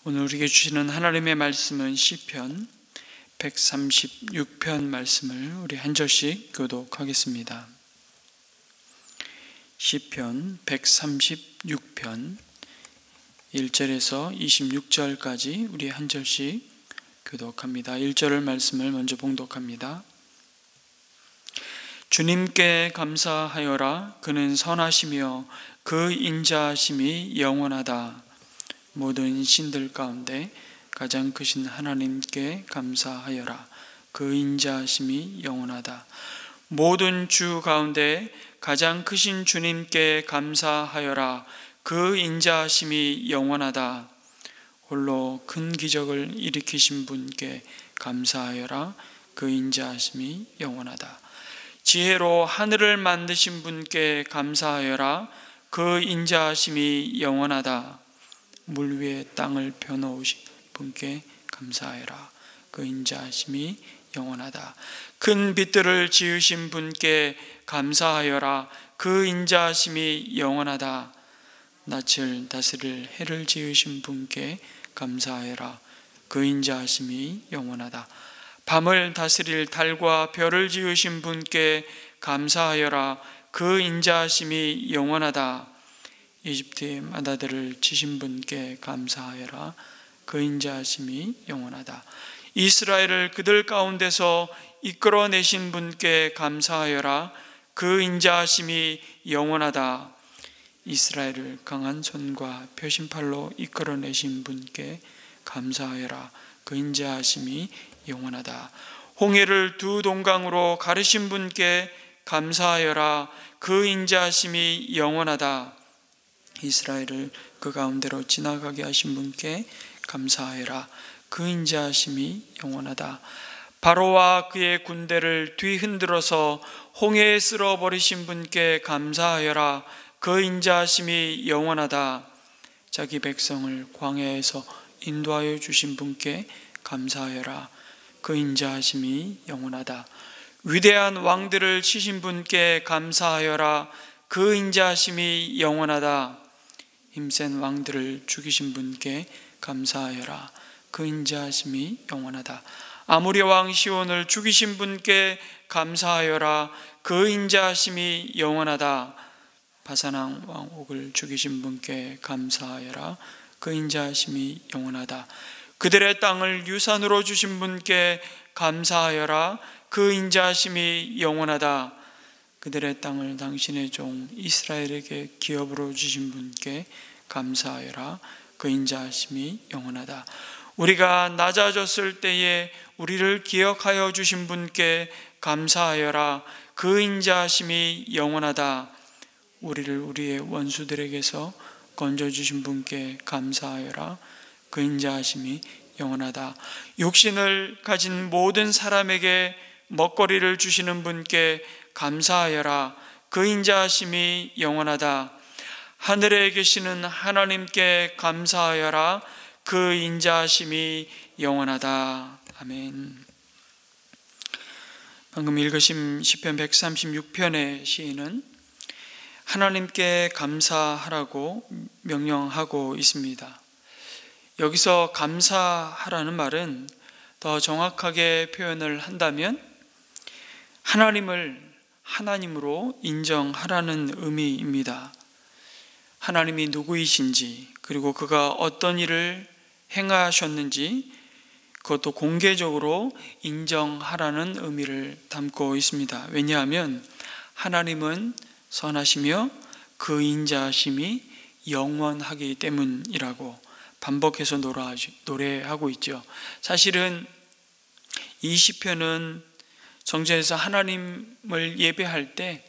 오늘 우리에게 주시는 하나님의 말씀은 시편 136편 말씀을 우리 한 절씩 교독하겠습니다. 시편 136편 1절에서 26절까지 우리 한 절씩 교독합니다. 1절 말씀을 먼저 봉독합니다. 주님께 감사하여라. 그는 선하시며 그 인자하심이 영원하다. 모든 신들 가운데 가장 크신 하나님께 감사하여라. 그 인자하심이 영원하다. 모든 주 가운데 가장 크신 주님께 감사하여라. 그 인자하심이 영원하다. 홀로 큰 기적을 일으키신 분께 감사하여라. 그 인자하심이 영원하다. 지혜로 하늘을 만드신 분께 감사하여라. 그 인자하심이 영원하다. 물 위에 땅을 펴놓으신 분께 감사하여라. 그 인자하심이 영원하다. 큰 빛들을 지으신 분께 감사하여라. 그 인자하심이 영원하다. 낯을 다스릴 해를 지으신 분께 감사하여라. 그 인자하심이 영원하다. 밤을 다스릴 달과 별을 지으신 분께 감사하여라. 그 인자하심이 영원하다. 이집트의 마다들을 치신 분께 감사하여라. 그 인자하심이 영원하다. 이스라엘을 그들 가운데서 이끌어내신 분께 감사하여라. 그 인자하심이 영원하다. 이스라엘을 강한 손과 표심팔로 이끌어내신 분께 감사하여라. 그 인자하심이 영원하다. 홍해를 두 동강으로 가르신 분께 감사하여라. 그 인자하심이 영원하다. 이스라엘을 그 가운데로 지나가게 하신 분께 감사하여라. 그 인자하심이 영원하다. 바로와 그의 군대를 뒤흔들어서 홍해에 쓸어버리신 분께 감사하여라. 그 인자하심이 영원하다. 자기 백성을 광야에서 인도하여 주신 분께 감사하여라. 그 인자하심이 영원하다. 위대한 왕들을 치신 분께 감사하여라. 그 인자하심이 영원하다. 힘센 왕들을 죽이신 분께 감사하여라. 그 인자하심이 영원하다. 아모리 왕 시온을 죽이신 분께 감사하여라. 그 인자하심이 영원하다. 바산왕 왕 옥을 죽이신 분께 감사하여라. 그 인자하심이 영원하다. 그들의 땅을 유산으로 주신 분께 감사하여라. 그 인자하심이 영원하다. 그들의 땅을 당신의 종 이스라엘에게 기업으로 주신 분께 감사하여라. 그 인자하심이 영원하다. 우리가 낮아졌을 때에 우리를 기억하여 주신 분께 감사하여라. 그 인자하심이 영원하다. 우리를 우리의 원수들에게서 건져주신 분께 감사하여라. 그 인자하심이 영원하다. 육신을 가진 모든 사람에게 먹거리를 주시는 분께 감사하여라. 그 인자하심이 영원하다. 하늘에 계시는 하나님께 감사하여라. 그 인자하심이 영원하다. 아멘. 방금 읽으신 시편 136편의 시인은 하나님께 감사하라고 명령하고 있습니다. 여기서 감사하라는 말은 더 정확하게 표현을 한다면 하나님을 하나님으로 인정하라는 의미입니다. 하나님이 누구이신지, 그리고 그가 어떤 일을 행하셨는지 그것도 공개적으로 인정하라는 의미를 담고 있습니다. 왜냐하면 하나님은 선하시며 그 인자하심이 영원하기 때문이라고 반복해서 노래하고 있죠. 사실은 이 시편은 성전에서 하나님을 예배할 때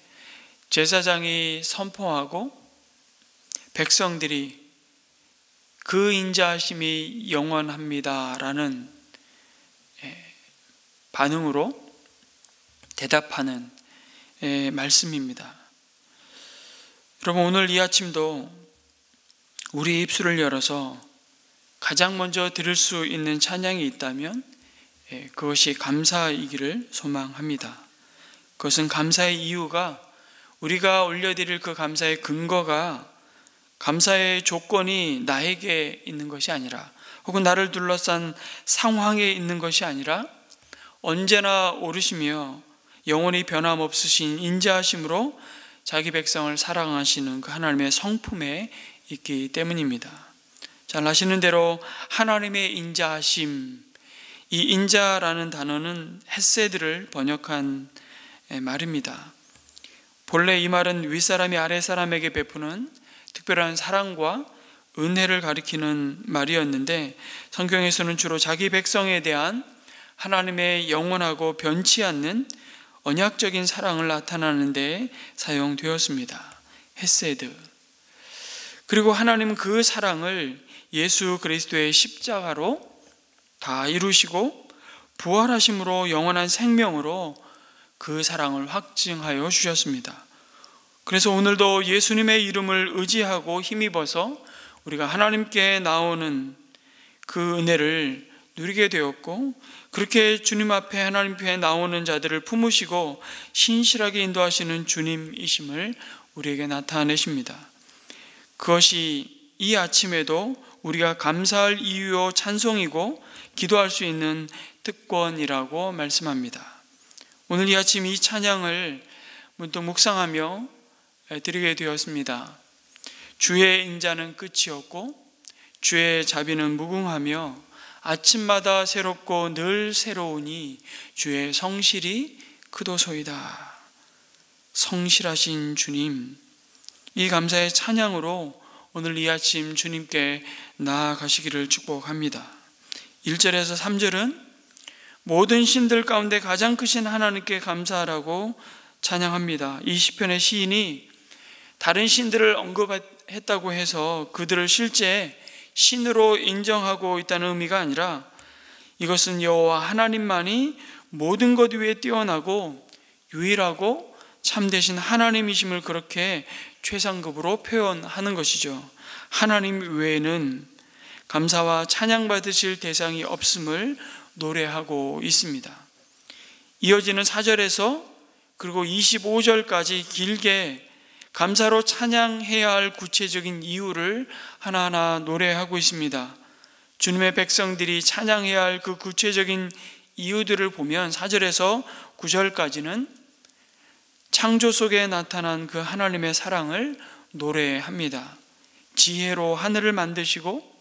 제사장이 선포하고 백성들이 그 인자하심이 영원합니다라는 반응으로 대답하는 말씀입니다. 여러분, 오늘 이 아침도 우리 입술을 열어서 가장 먼저 들을 수 있는 찬양이 있다면 그것이 감사이기를 소망합니다. 그것은 감사의 이유가, 우리가 올려드릴 그 감사의 근거가 감사의 조건이 나에게 있는 것이 아니라, 혹은 나를 둘러싼 상황에 있는 것이 아니라 언제나 오르시며 영원히 변함없으신 인자하심으로 자기 백성을 사랑하시는 그 하나님의 성품에 있기 때문입니다. 잘 아시는 대로 하나님의 인자하심, 이 인자라는 단어는 헤세드를 번역한 말입니다. 본래 이 말은 윗사람이 아랫사람에게 베푸는 특별한 사랑과 은혜를 가리키는 말이었는데, 성경에서는 주로 자기 백성에 대한 하나님의 영원하고 변치 않는 언약적인 사랑을 나타내는 데 사용되었습니다. 헤세드. 그리고 하나님은 그 사랑을 예수 그리스도의 십자가로 다 이루시고 부활하심으로 영원한 생명으로 그 사랑을 확증하여 주셨습니다. 그래서 오늘도 예수님의 이름을 의지하고 힘입어서 우리가 하나님께 나오는 그 은혜를 누리게 되었고, 그렇게 주님 앞에 하나님 앞에 나오는 자들을 품으시고 신실하게 인도하시는 주님이심을 우리에게 나타내십니다. 그것이 이 아침에도 우리가 감사할 이유요 찬송이고 기도할 수 있는 특권이라고 말씀합니다. 오늘 이 아침 이 찬양을 문득 묵상하며 드리게 되었습니다. 주의 인자는 끝이 없고 주의 자비는 무궁하며 아침마다 새롭고 늘 새로우니 주의 성실이 크도소이다. 성실하신 주님, 이 감사의 찬양으로 오늘 이 아침 주님께 나아가시기를 축복합니다. 1절에서 3절은 모든 신들 가운데 가장 크신 하나님께 감사하라고 찬양합니다. 이 시편의 시인이 다른 신들을 언급했다고 해서 그들을 실제 신으로 인정하고 있다는 의미가 아니라, 이것은 여호와 하나님만이 모든 것 위에 뛰어나고 유일하고 참되신 하나님이심을 그렇게 최상급으로 표현하는 것이죠. 하나님 외에는 감사와 찬양받으실 대상이 없음을 노래하고 있습니다. 이어지는 4절에서 그리고 25절까지 길게 감사로 찬양해야 할 구체적인 이유를 하나하나 노래하고 있습니다. 주님의 백성들이 찬양해야 할 그 구체적인 이유들을 보면 4절에서 9절까지는 창조 속에 나타난 그 하나님의 사랑을 노래합니다. 지혜로 하늘을 만드시고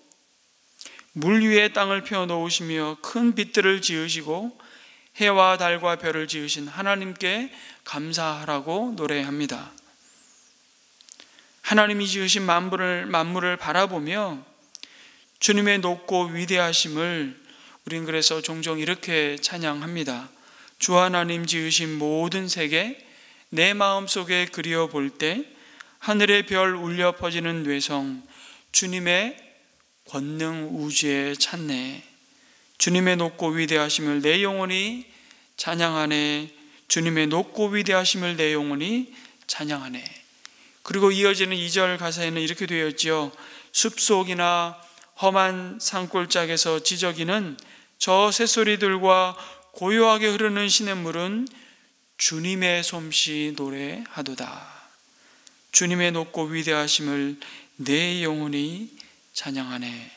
물 위에 땅을 펴 놓으시며 큰 빛들을 지으시고 해와 달과 별을 지으신 하나님께 감사하라고 노래합니다. 하나님이 지으신 만물을 바라보며 주님의 높고 위대하심을 우린 그래서 종종 이렇게 찬양합니다. 주 하나님 지으신 모든 세계 내 마음속에 그리어 볼 때 하늘의 별 울려 퍼지는 뇌성 주님의 권능 우주에 찾네. 주님의 높고 위대하심을 내 영혼이 찬양하네. 주님의 높고 위대하심을 내 영혼이 찬양하네. 그리고 이어지는 2절 가사에는 이렇게 되어 있죠. 숲속이나 험한 산골짜기에서 지저귀는 저 새소리들과 고요하게 흐르는 시냇물은 주님의 솜씨 노래하도다. 주님의 높고 위대하심을 내 영혼이 찬양하네.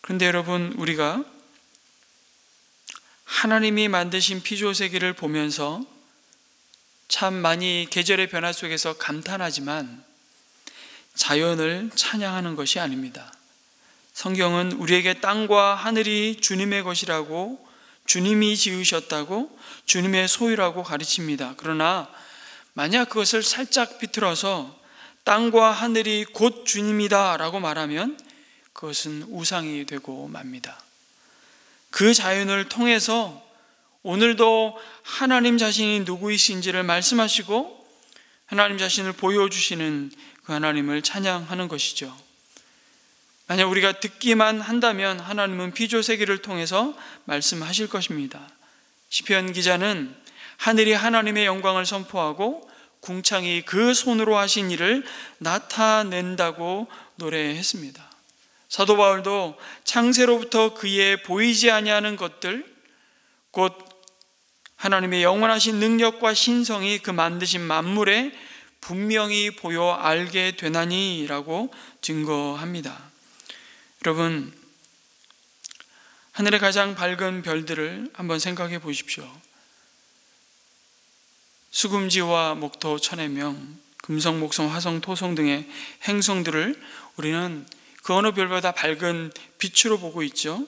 그런데 여러분, 우리가 하나님이 만드신 피조세계를 보면서 참 많이 계절의 변화 속에서 감탄하지만 자연을 찬양하는 것이 아닙니다. 성경은 우리에게 땅과 하늘이 주님의 것이라고, 주님이 지으셨다고, 주님의 소유라고 가르칩니다. 그러나 만약 그것을 살짝 비틀어서 땅과 하늘이 곧 주님이다 라고 말하면 그것은 우상이 되고 맙니다. 그 자연을 통해서 오늘도 하나님 자신이 누구이신지를 말씀하시고 하나님 자신을 보여주시는 그 하나님을 찬양하는 것이죠. 만약 우리가 듣기만 한다면 하나님은 피조세계를 통해서 말씀하실 것입니다. 시편 기자는 하늘이 하나님의 영광을 선포하고 궁창이 그 손으로 하신 일을 나타낸다고 노래했습니다. 사도 바울도 창세로부터 그의 보이지 아니하는 것들, 곧 하나님의 영원하신 능력과 신성이 그 만드신 만물에 분명히 보여 알게 되나니라고 증거합니다. 여러분, 하늘의 가장 밝은 별들을 한번 생각해 보십시오. 수금지와 목토, 천해명, 금성, 목성, 화성, 토성 등의 행성들을 우리는 그 어느 별보다 밝은 빛으로 보고 있죠.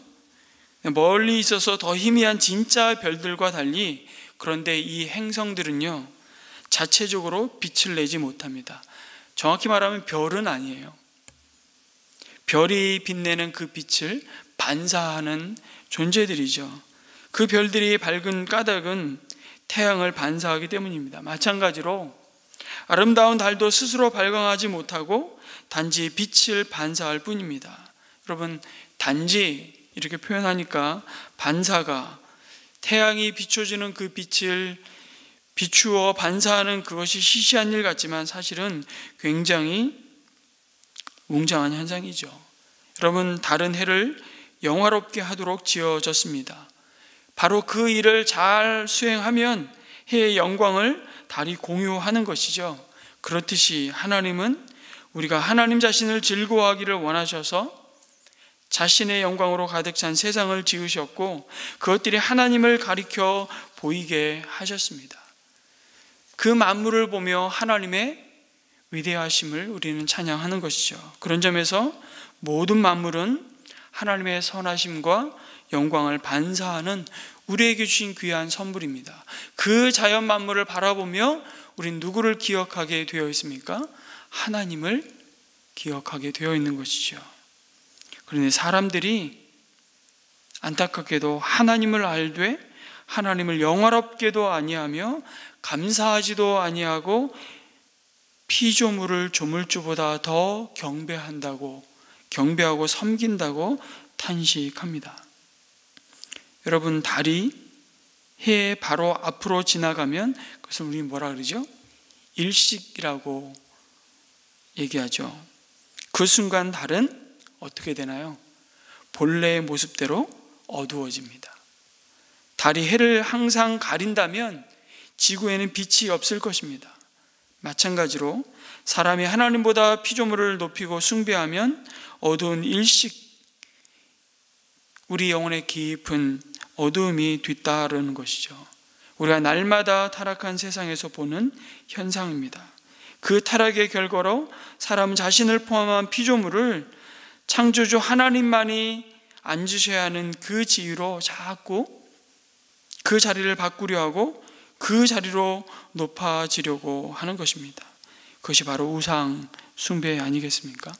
멀리 있어서 더 희미한 진짜 별들과 달리, 그런데 이 행성들은요, 자체적으로 빛을 내지 못합니다. 정확히 말하면 별은 아니에요. 별이 빛내는 그 빛을 반사하는 존재들이죠. 그 별들이 밝은 까닭은 태양을 반사하기 때문입니다. 마찬가지로 아름다운 달도 스스로 발광하지 못하고 단지 빛을 반사할 뿐입니다. 여러분, 단지 이렇게 표현하니까 반사가, 태양이 비춰주는 그 빛을 비추어 반사하는 그것이 시시한 일 같지만 사실은 굉장히 웅장한 현상이죠. 여러분, 달은 해를 영화롭게 하도록 지어졌습니다. 바로 그 일을 잘 수행하면 해의 영광을 달이 공유하는 것이죠. 그렇듯이 하나님은 우리가 하나님 자신을 즐거워하기를 원하셔서 자신의 영광으로 가득 찬 세상을 지으셨고, 그것들이 하나님을 가리켜 보이게 하셨습니다. 그 만물을 보며 하나님의 위대하심을 우리는 찬양하는 것이죠. 그런 점에서 모든 만물은 하나님의 선하심과 영광을 반사하는 우리에게 주신 귀한 선물입니다. 그 자연 만물을 바라보며 우린 누구를 기억하게 되어 있습니까? 하나님을 기억하게 되어 있는 것이죠. 그런데 사람들이 안타깝게도 하나님을 알되 하나님을 영화롭게도 아니하며 감사하지도 아니하고 피조물을 조물주보다 더 경배하고 섬긴다고 탄식합니다. 여러분, 달이 해 바로 앞으로 지나가면 그것을 우리 뭐라 그러죠? 일식이라고 얘기하죠. 그 순간 달은 어떻게 되나요? 본래의 모습대로 어두워집니다. 달이 해를 항상 가린다면 지구에는 빛이 없을 것입니다. 마찬가지로 사람이 하나님보다 피조물을 높이고 숭배하면 어두운 일식, 우리 영혼의 깊은 어두움이 뒤따르는 것이죠. 우리가 날마다 타락한 세상에서 보는 현상입니다. 그 타락의 결과로 사람 자신을 포함한 피조물을 창조주 하나님만이 앉으셔야 하는 그 지위로 자꾸 그 자리를 바꾸려 하고 그 자리로 높아지려고 하는 것입니다. 그것이 바로 우상 숭배 아니겠습니까?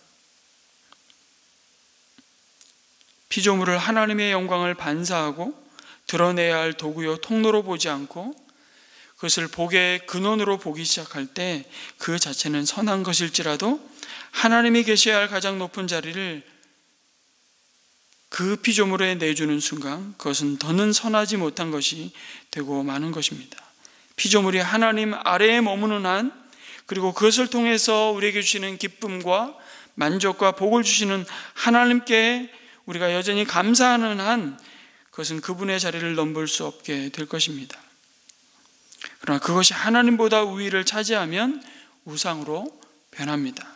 피조물을 하나님의 영광을 반사하고 드러내야 할 도구요 통로로 보지 않고 그것을 복의 근원으로 보기 시작할 때 그 자체는 선한 것일지라도 하나님이 계셔야 할 가장 높은 자리를 그 피조물에 내주는 순간 그것은 더는 선하지 못한 것이 되고 마는 것입니다. 피조물이 하나님 아래에 머무는 한, 그리고 그것을 통해서 우리에게 주시는 기쁨과 만족과 복을 주시는 하나님께 우리가 여전히 감사하는 한 그것은 그분의 자리를 넘볼 수 없게 될 것입니다. 그러나 그것이 하나님보다 우위를 차지하면 우상으로 변합니다.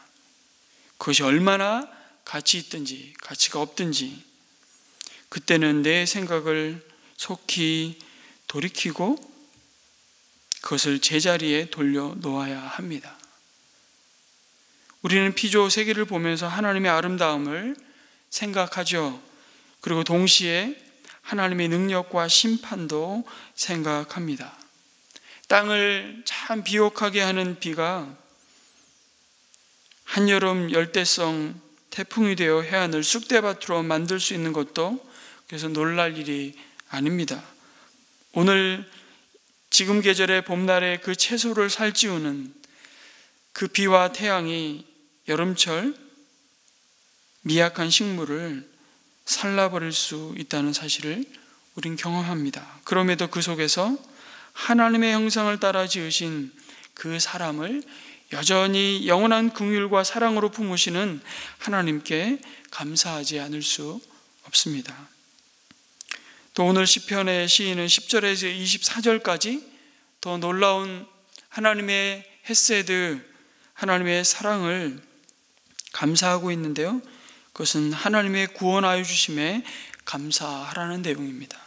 그것이 얼마나 가치 있든지 가치가 없든지 그때는 내 생각을 속히 돌이키고 그것을 제자리에 돌려놓아야 합니다. 우리는 피조 세계를 보면서 하나님의 아름다움을 생각하죠. 그리고 동시에 하나님의 능력과 심판도 생각합니다. 땅을 참 비옥하게 하는 비가 한여름 열대성 태풍이 되어 해안을 쑥대밭으로 만들 수 있는 것도 그래서 놀랄 일이 아닙니다. 오늘 지금 계절의 봄날의 그 채소를 살찌우는 그 비와 태양이 여름철 미약한 식물을 살라버릴 수 있다는 사실을 우린 경험합니다. 그럼에도 그 속에서 하나님의 형상을 따라 지으신 그 사람을 여전히 영원한 긍휼과 사랑으로 품으시는 하나님께 감사하지 않을 수 없습니다. 또 오늘 시편의 시인은 10절에서 24절까지 더 놀라운 하나님의 헤세드, 하나님의 사랑을 감사하고 있는데요, 그것은 하나님의 구원하여 주심에 감사하라는 내용입니다.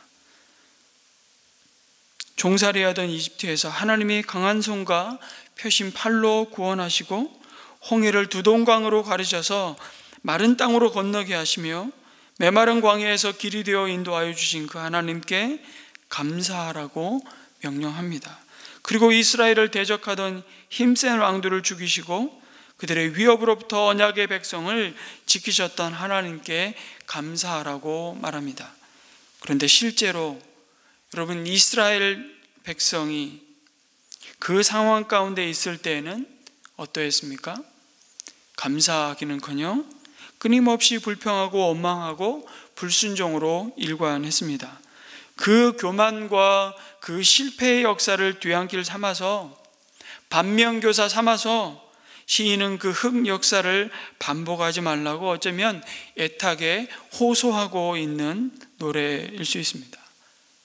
종살이하던 이집트에서 하나님이 강한 손과 펴신 팔로 구원하시고 홍해를 두동강으로 가르셔서 마른 땅으로 건너게 하시며 메마른 광야에서 길이 되어 인도하여 주신 그 하나님께 감사하라고 명령합니다. 그리고 이스라엘을 대적하던 힘센 왕들을 죽이시고 그들의 위협으로부터 언약의 백성을 지키셨던 하나님께 감사하라고 말합니다. 그런데 실제로 여러분, 이스라엘 백성이 그 상황 가운데 있을 때에는 어떠했습니까? 감사하기는커녕 끊임없이 불평하고 원망하고 불순종으로 일관했습니다. 그 교만과 그 실패의 역사를 뒤안길 삼아서, 반면교사 삼아서 시인은 그 흑 역사를 반복하지 말라고 어쩌면 애타게 호소하고 있는 노래일 수 있습니다.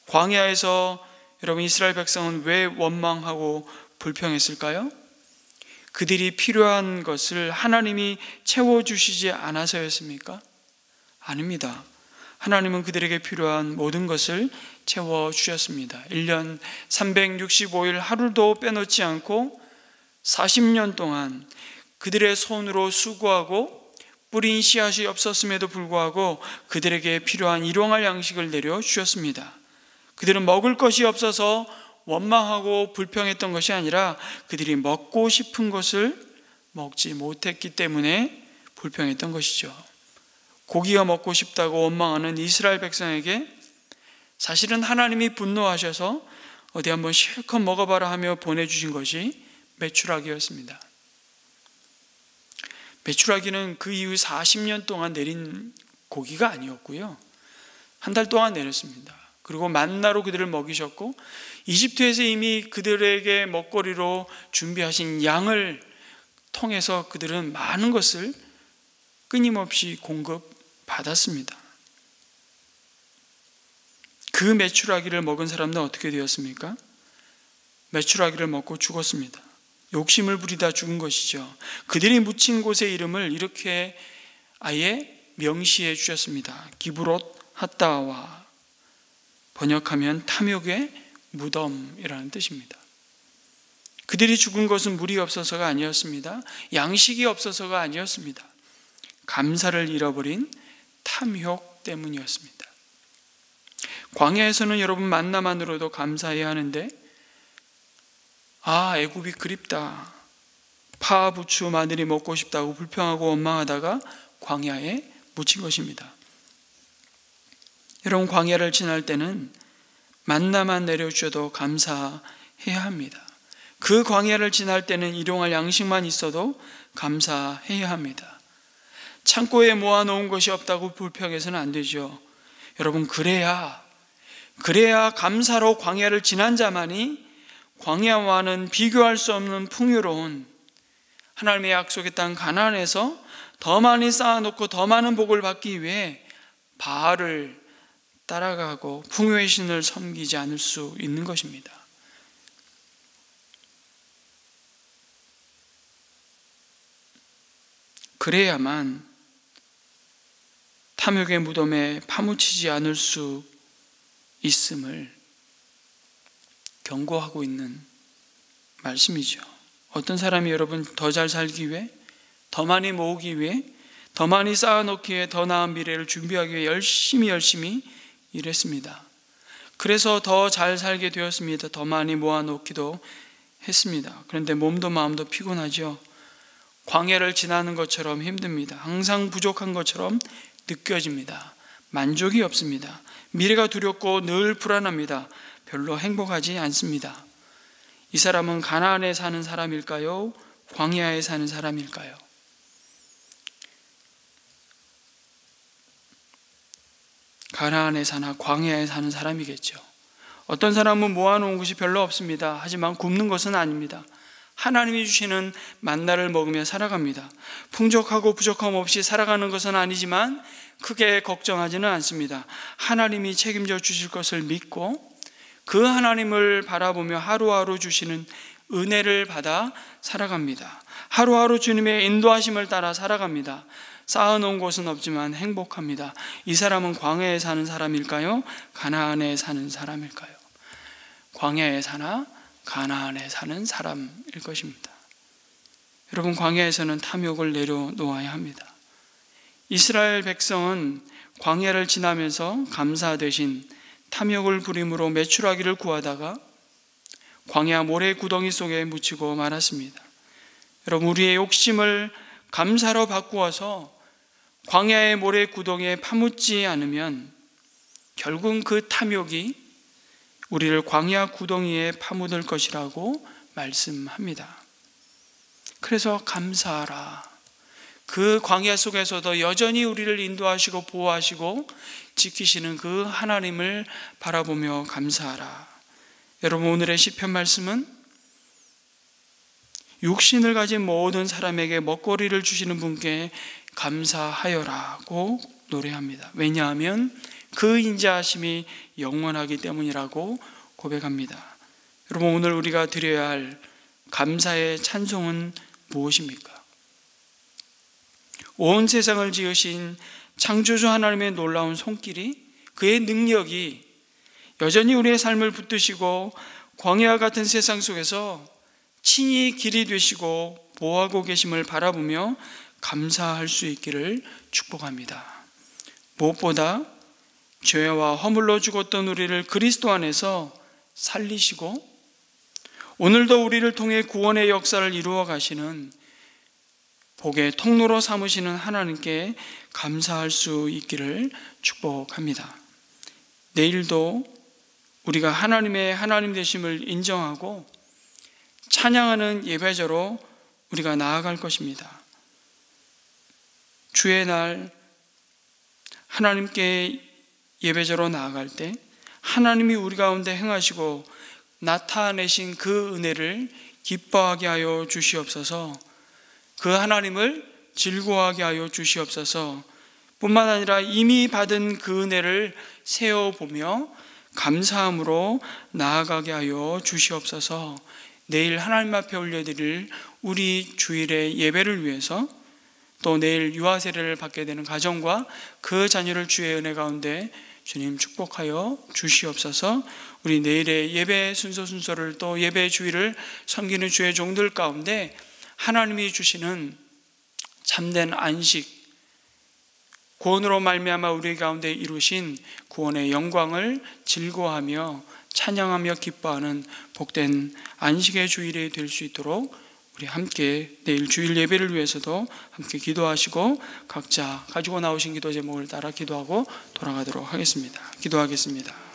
광야에서 여러분, 이스라엘 백성은 왜 원망하고 불평했을까요? 그들이 필요한 것을 하나님이 채워주시지 않아서였습니까? 아닙니다. 하나님은 그들에게 필요한 모든 것을 채워주셨습니다. 1년 365일 하루도 빼놓지 않고 40년 동안 그들의 손으로 수고하고 뿌린 씨앗이 없었음에도 불구하고 그들에게 필요한 일용할 양식을 내려주셨습니다. 그들은 먹을 것이 없어서 원망하고 불평했던 것이 아니라 그들이 먹고 싶은 것을 먹지 못했기 때문에 불평했던 것이죠. 고기가 먹고 싶다고 원망하는 이스라엘 백성에게 사실은 하나님이 분노하셔서 어디 한번 실컷 먹어봐라 하며 보내주신 것이 메추라기였습니다. 메추라기는 그 이후 40년 동안 내린 고기가 아니었고요, 한 달 동안 내렸습니다. 그리고 만나로 그들을 먹이셨고 이집트에서 이미 그들에게 먹거리로 준비하신 양을 통해서 그들은 많은 것을 끊임없이 공급받았습니다. 그 메추라기를 먹은 사람들은 어떻게 되었습니까? 메추라기를 먹고 죽었습니다. 욕심을 부리다 죽은 것이죠. 그들이 묻힌 곳의 이름을 이렇게 아예 명시해 주셨습니다. 기브롯 핫다와, 번역하면 탐욕의 무덤이라는 뜻입니다. 그들이 죽은 것은 물이 없어서가 아니었습니다. 양식이 없어서가 아니었습니다. 감사를 잃어버린 탐욕 때문이었습니다. 광야에서는 여러분, 만나만으로도 감사해야 하는데, 애굽이 그립다, 파, 부추, 마늘이 먹고 싶다고 불평하고 원망하다가 광야에 묻힌 것입니다. 여러분, 광야를 지날 때는 만나만 내려주셔도 감사해야 합니다. 그 광야를 지날 때는 일용할 양식만 있어도 감사해야 합니다. 창고에 모아놓은 것이 없다고 불평해서는 안 되죠. 여러분, 그래야 감사로 광야를 지난 자만이 광야와는 비교할 수 없는 풍요로운 하나님의 약속의 땅 가나안에서 더 많이 쌓아놓고 더 많은 복을 받기 위해 바알을 따라가고 풍요의 신을 섬기지 않을 수 있는 것입니다. 그래야만 탐욕의 무덤에 파묻히지 않을 수 있음을 경고하고 있는 말씀이죠. 어떤 사람이 여러분 더 잘 살기 위해, 더 많이 모으기 위해, 더 많이 쌓아놓기에 더 나은 미래를 준비하기 위해 열심히 일했습니다. 그래서 더 잘 살게 되었습니다. 더 많이 모아놓기도 했습니다. 그런데 몸도 마음도 피곤하죠. 광야를 지나는 것처럼 힘듭니다. 항상 부족한 것처럼 느껴집니다. 만족이 없습니다. 미래가 두렵고 늘 불안합니다. 별로 행복하지 않습니다. 이 사람은 가나안에 사는 사람일까요? 광야에 사는 사람일까요? 가나안에 사나 광야에 사는 사람이겠죠. 어떤 사람은 모아놓은 것이 별로 없습니다. 하지만 굶는 것은 아닙니다. 하나님이 주시는 만나를 먹으며 살아갑니다. 풍족하고 부족함 없이 살아가는 것은 아니지만 크게 걱정하지는 않습니다. 하나님이 책임져 주실 것을 믿고 그 하나님을 바라보며 하루하루 주시는 은혜를 받아 살아갑니다. 하루하루 주님의 인도하심을 따라 살아갑니다. 쌓아놓은 곳은 없지만 행복합니다. 이 사람은 광야에 사는 사람일까요? 가나안에 사는 사람일까요? 광야에 사나 가나안에 사는 사람일 것입니다. 여러분, 광야에서는 탐욕을 내려놓아야 합니다. 이스라엘 백성은 광야를 지나면서 감사 대신 탐욕을 부림으로 메추라기를 구하다가 광야 모래 구덩이 속에 묻히고 말았습니다. 여러분, 우리의 욕심을 감사로 바꾸어서 광야의 모래 구덩이에 파묻지 않으면 결국 그 탐욕이 우리를 광야 구덩이에 파묻을 것이라고 말씀합니다. 그래서 감사하라. 그 광야 속에서도 여전히 우리를 인도하시고 보호하시고 지키시는 그 하나님을 바라보며 감사하라. 여러분, 오늘의 시편 말씀은 육신을 가진 모든 사람에게 먹거리를 주시는 분께 감사하여라고 노래합니다. 왜냐하면 그 인자하심이 영원하기 때문이라고 고백합니다. 여러분, 오늘 우리가 드려야 할 감사의 찬송은 무엇입니까? 온 세상을 지으신 창조주 하나님의 놀라운 손길이, 그의 능력이 여전히 우리의 삶을 붙드시고 광야 같은 세상 속에서 친히 길이 되시고 보호하고 계심을 바라보며 감사할 수 있기를 축복합니다. 무엇보다 죄와 허물로 죽었던 우리를 그리스도 안에서 살리시고 오늘도 우리를 통해 구원의 역사를 이루어 가시는 복의 통로로 삼으시는 하나님께 감사할 수 있기를 축복합니다. 내일도 우리가 하나님의 하나님 되심을 인정하고 찬양하는 예배자로 우리가 나아갈 것입니다. 주의 날 하나님께 예배자로 나아갈 때 하나님이 우리 가운데 행하시고 나타내신 그 은혜를 기뻐하게 하여 주시옵소서. 그 하나님을 즐거워하게 하여 주시옵소서. 뿐만 아니라 이미 받은 그 은혜를 세어보며 감사함으로 나아가게 하여 주시옵소서. 내일 하나님 앞에 올려드릴 우리 주일의 예배를 위해서, 또 내일 유아 세례를 받게 되는 가정과 그 자녀를 주의 은혜 가운데 주님 축복하여 주시옵소서. 우리 내일의 예배 순서를 또 예배 주일을 섬기는 주의 종들 가운데 하나님이 주시는 참된 안식, 구원으로 말미암아 우리 가운데 이루신 구원의 영광을 즐거워하며 찬양하며 기뻐하는 복된 안식의 주일이 될 수 있도록 우리 함께 내일 주일 예배를 위해서도 함께 기도하시고 각자 가지고 나오신 기도 제목을 따라 기도하고 돌아가도록 하겠습니다. 기도하겠습니다.